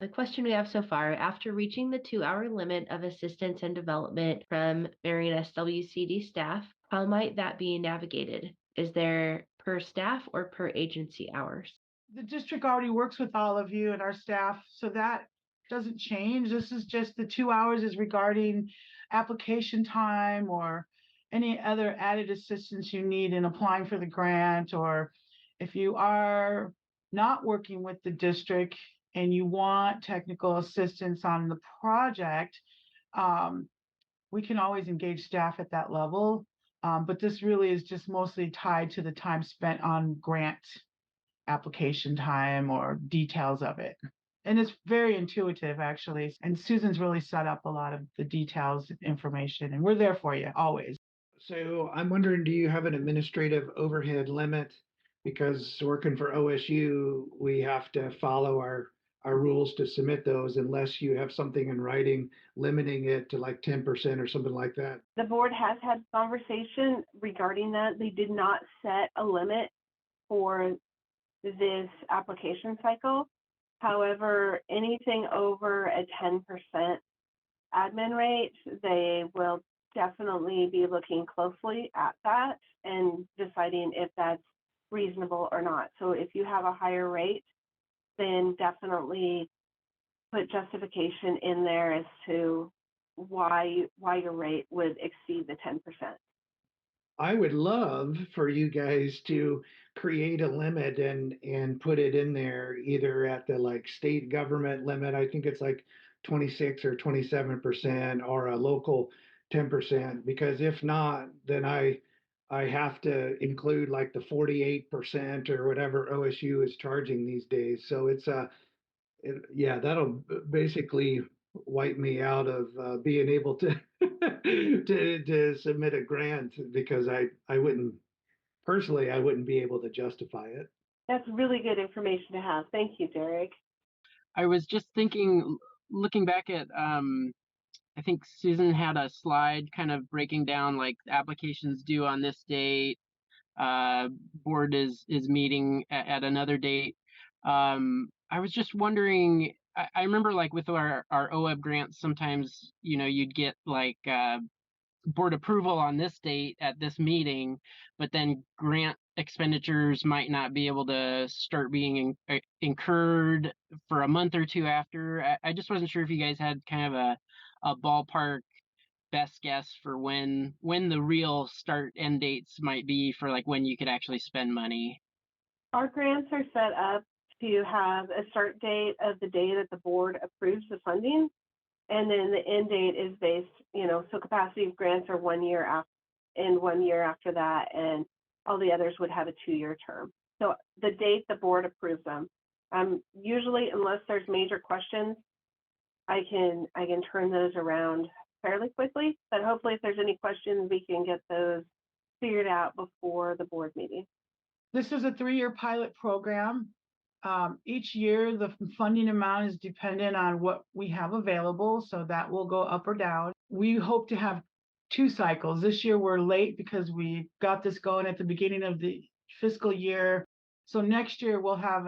The question we have so far, after reaching the 2-hour limit of assistance and development from Marion SWCD staff, how might that be navigated? Is there per staff or per agency hours? The district already works with all of you and our staff, so that doesn't change. This is just the 2 hours is regarding application time or any other added assistance you need in applying for the grant, or if you are not working with the district and you want technical assistance on the project, um, we can always engage staff at that level. But this really is just mostly tied to the time spent on grant application time or details of it. And it's very intuitive, actually. And Susan's really set up a lot of the details information, and we're there for you always. So I'm wondering, do you have an administrative overhead limit? Because working for OSU, we have to follow our rules to submit those unless you have something in writing limiting it to like 10% or something like that. The board has had conversation regarding that. They did not set a limit for this application cycle. However, anything over a 10% admin rate, they will definitely be looking closely at that and deciding if that's reasonable or not. So if you have a higher rate, then definitely put justification in there as to why your rate would exceed the 10%. I would love for you guys to create a limit and put it in there either at the like state government limit. I think it's like 26 or 27% or a local 10%, because if not, then I have to include like the 48% or whatever OSU is charging these days. So yeah, that'll basically wipe me out of being able to to submit a grant, because I wouldn't personally, I wouldn't be able to justify it. That's really good information to have. Thank you, Derek. I was just thinking, looking back at, I think Susan had a slide kind of breaking down like applications due on this date, board is meeting at another date. I was just wondering, I remember like with our OEB grants, sometimes, you'd get like board approval on this date at this meeting, but then grant expenditures might not be able to start being incurred for a month or two after. I just wasn't sure if you guys had kind of a ballpark best guess for when the real start end dates might be for like when you could actually spend money. Our grants are set up to have a start date of the day that the board approves the funding, and then the end date is based, so capacity grants are 1 year after, and 1 year after that, and all the others would have a 2-year term. So the date the board approves them. Usually, unless there's major questions, I can turn those around fairly quickly, but hopefully if there's any questions, we can get those figured out before the board meeting. This is a 3-year pilot program. Each year, the funding amount is dependent on what we have available, so that will go up or down. We hope to have 2 cycles. This year, we're late because we got this going at the beginning of the fiscal year. So next year, we'll have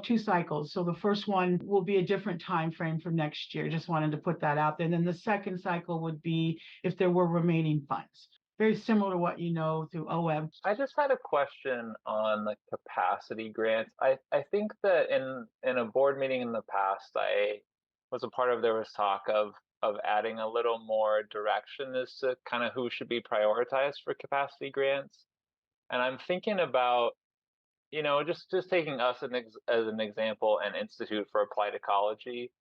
2 cycles. So the first one will be a different time frame for next year. Just wanted to put that out there. And then the second cycle would be if there were remaining funds. Very similar to what you know through OEB. I just had a question on the capacity grants. I think that in a board meeting in the past, I was a part of, there was talk of adding a little more direction as to kind of who should be prioritized for capacity grants. And I'm thinking about, just taking us as an example, an Institute for Applied Ecology,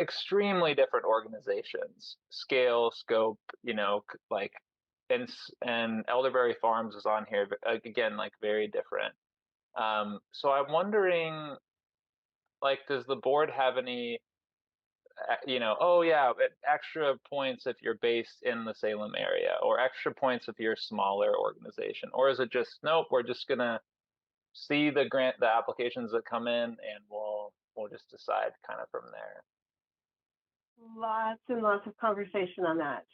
extremely different organizations, scale, scope, like, and Elderberry Farms is on here, but again, like very different. So I'm wondering, like, does the board have any, oh yeah, extra points if you're based in the Salem area, or extra points if you're a smaller organization, or is it just, nope, we're just gonna see the applications that come in, and we'll just decide kind of from there? Lots and lots of conversation on that.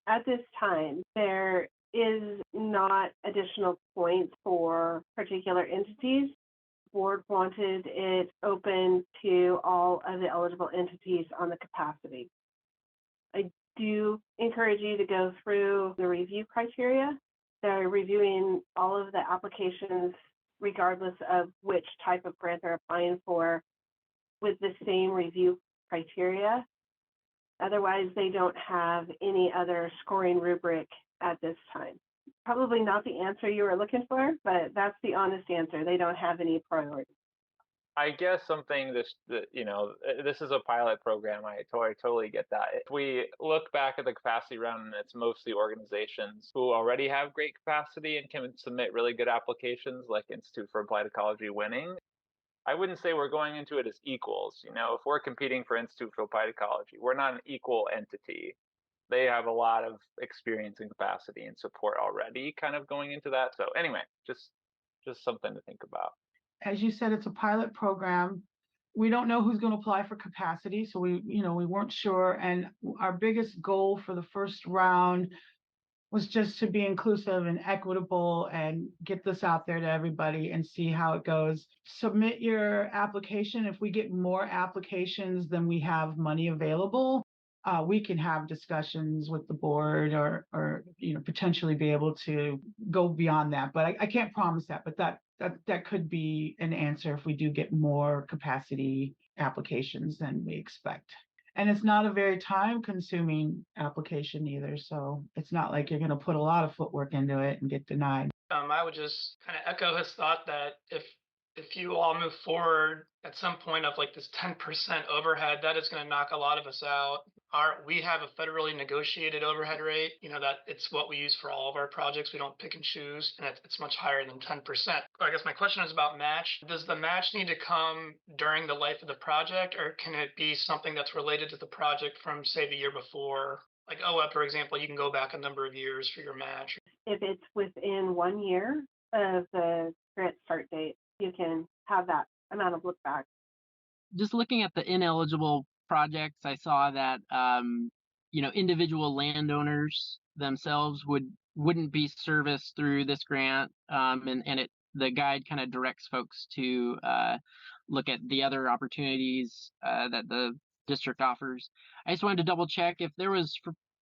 At this time, there is not additional points for particular entities. board wanted it open to all of the eligible entities on the capacity. I do encourage you to go through the review criteria. They're reviewing all of the applications regardless of which type of grant they're applying for with the same review criteria. Otherwise, they don't have any other scoring rubric at this time. Probably not the answer you were looking for, but that's the honest answer. They don't have any priorities. I guess something this is a pilot program. I totally get that. If we look back at the capacity round, and it's mostly organizations who already have great capacity and can submit really good applications, like Institute for Applied Ecology winning. I wouldn't say we're going into it as equals. If we're competing for Institute for Applied Ecology, we're not an equal entity. They have a lot of experience and capacity and support already kind of going into that. So anyway, just something to think about. As you said, it's a pilot program. We don't know who's going to apply for capacity, so we weren't sure. And our biggest goal for the first round was just to be inclusive and equitable and get this out there to everybody and see how it goes. Submit your application. If we get more applications than we have money available, we can have discussions with the board or potentially be able to go beyond that. But I can't promise that, but that could be an answer if we do get more capacity applications than we expect. And it's not a very time-consuming application either, so it's not like you're going to put a lot of footwork into it and get denied. I would just kind of echo his thought that if you all move forward at some point of like this 10% overhead, that is going to knock a lot of us out. We have a federally negotiated overhead rate, that it's what we use for all of our projects. We don't pick and choose, and it's much higher than 10%. I guess my question is about match. Does the match need to come during the life of the project, or can it be something that's related to the project from, say, the year before? Like OEP, for example, you can go back a number of years for your match. If it's within 1 year of the grant start date, you can have that amount of look back. Just looking at the ineligible projects, I saw that individual landowners themselves wouldn't be serviced through this grant, and the guide kind of directs folks to look at the other opportunities that the district offers. I just wanted to double check if there was,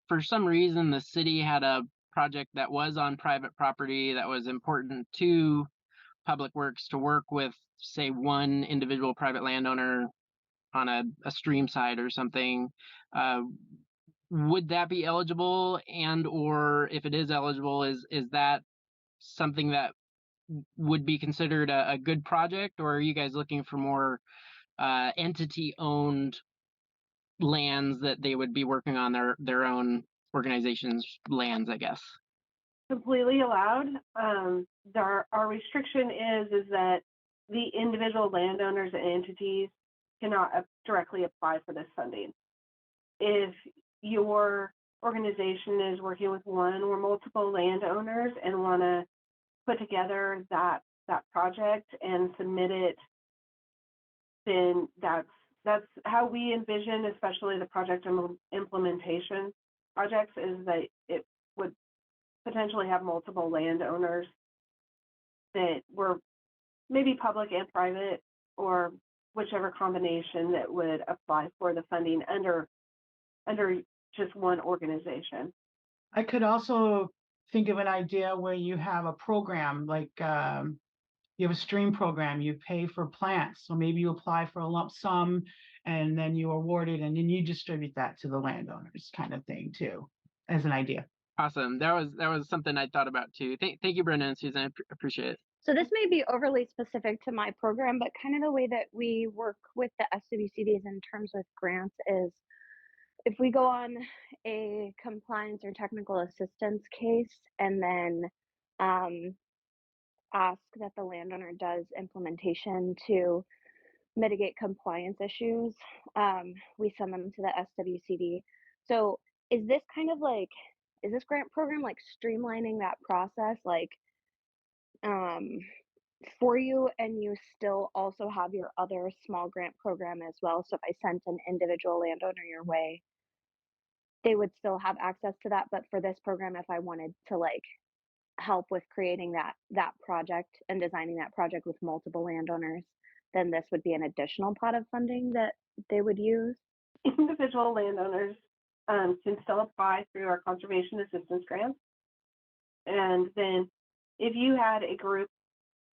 for some reason, the city had a project that was on private property that was important to Public Works to work with, say, one individual private landowner on a stream side or something. Would that be eligible? And or if it is eligible, is that something that would be considered a good project, or are you guys looking for more entity owned lands that they would be working on their own organization's lands, I guess? Completely allowed. Our restriction is that the individual landowners and entities cannot directly apply for this funding. If your organization is working with one or multiple landowners and want to put together that project and submit it, then that's how we envision, especially the project implementation projects, is that it would potentially have multiple landowners that were maybe public and private, or whichever combination that would apply for the funding under just one organization. I could also think of an idea where you have a program like you have a stream program, you pay for plants. So maybe you apply for a lump sum and then you award it and then you distribute that to the landowners, kind of thing too, as an idea. Awesome. That was something I thought about too. Thank you, Brenda and Susan. I appreciate it. So this may be overly specific to my program, but kind of the way that we work with the SWCDs in terms with grants is if we go on a compliance or technical assistance case and then ask that the landowner does implementation to mitigate compliance issues, we send them to the SWCD. So is this grant program like streamlining that process, like for you, and you still also have your other small grant program as well? So if I sent an individual landowner your way, they would still have access to that. But for this program, if I wanted to like help with creating that project and designing that project with multiple landowners, then this would be an additional pot of funding that they would use. Individual landowners can still apply through our conservation assistance grants. And then if you had a group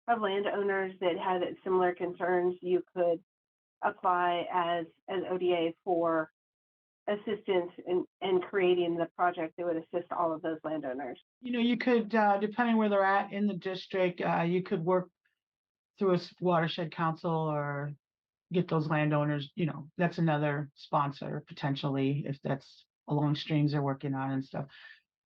of landowners that had similar concerns, you could apply as an ODA for assistance in creating the project that would assist all of those landowners. You know, you could, depending where they're at in the district, you could work through a watershed council or get those landowners, you know, that's another sponsor potentially if that's along streams they're working on and stuff.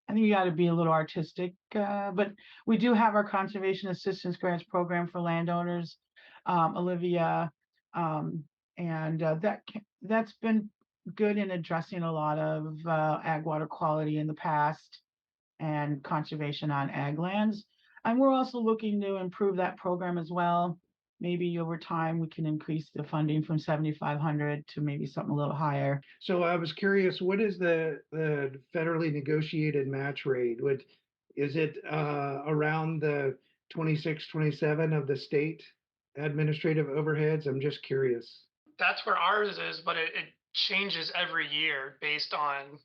I think you got to be a little artistic, but we do have our conservation assistance grants program for landowners, Olivia, and that's been good in addressing a lot of ag water quality in the past and conservation on ag lands. And we're also looking to improve that program as well. Maybe over time we can increase the funding from 7,500 to maybe something a little higher. So I was curious, what is the federally negotiated match rate? Is it around the 26, 27 of the state administrative overheads? I'm just curious. That's where ours is, but it changes every year based on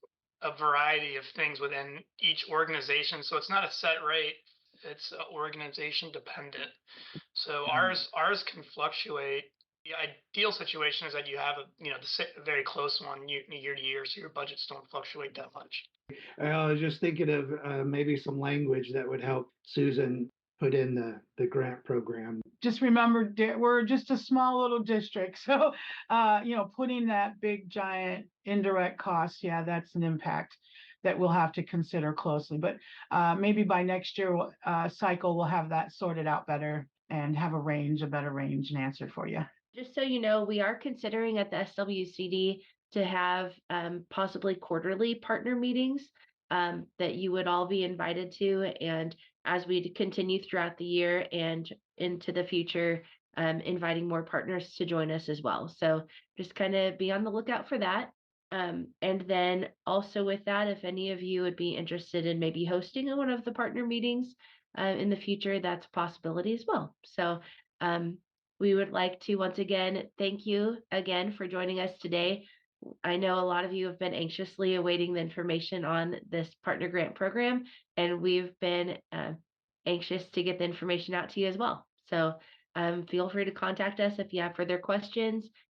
a variety of things within each organization. So it's not a set rate. It's organization dependent. So ours can fluctuate. The ideal situation is that you have a very close one year to year, so your budgets don't fluctuate that much. I was just thinking of maybe some language that would help Susan put in the grant program. Just remember, we're just a small little district, so you know, putting that big giant indirect cost, yeah, that's an impact that we'll have to consider closely. But maybe by next year cycle, we'll have that sorted out better and have a better range and answer for you. Just so you know, we are considering at the SWCD to have possibly quarterly partner meetings that you would all be invited to. And as we continue throughout the year and into the future, inviting more partners to join us as well. So just kind of be on the lookout for that. And then also with that, if any of you would be interested in maybe hosting one of the partner meetings in the future, that's a possibility as well. So we would like to once again thank you again for joining us today. I know a lot of you have been anxiously awaiting the information on this partner grant program, and we've been anxious to get the information out to you as well. So feel free to contact us if you have further questions.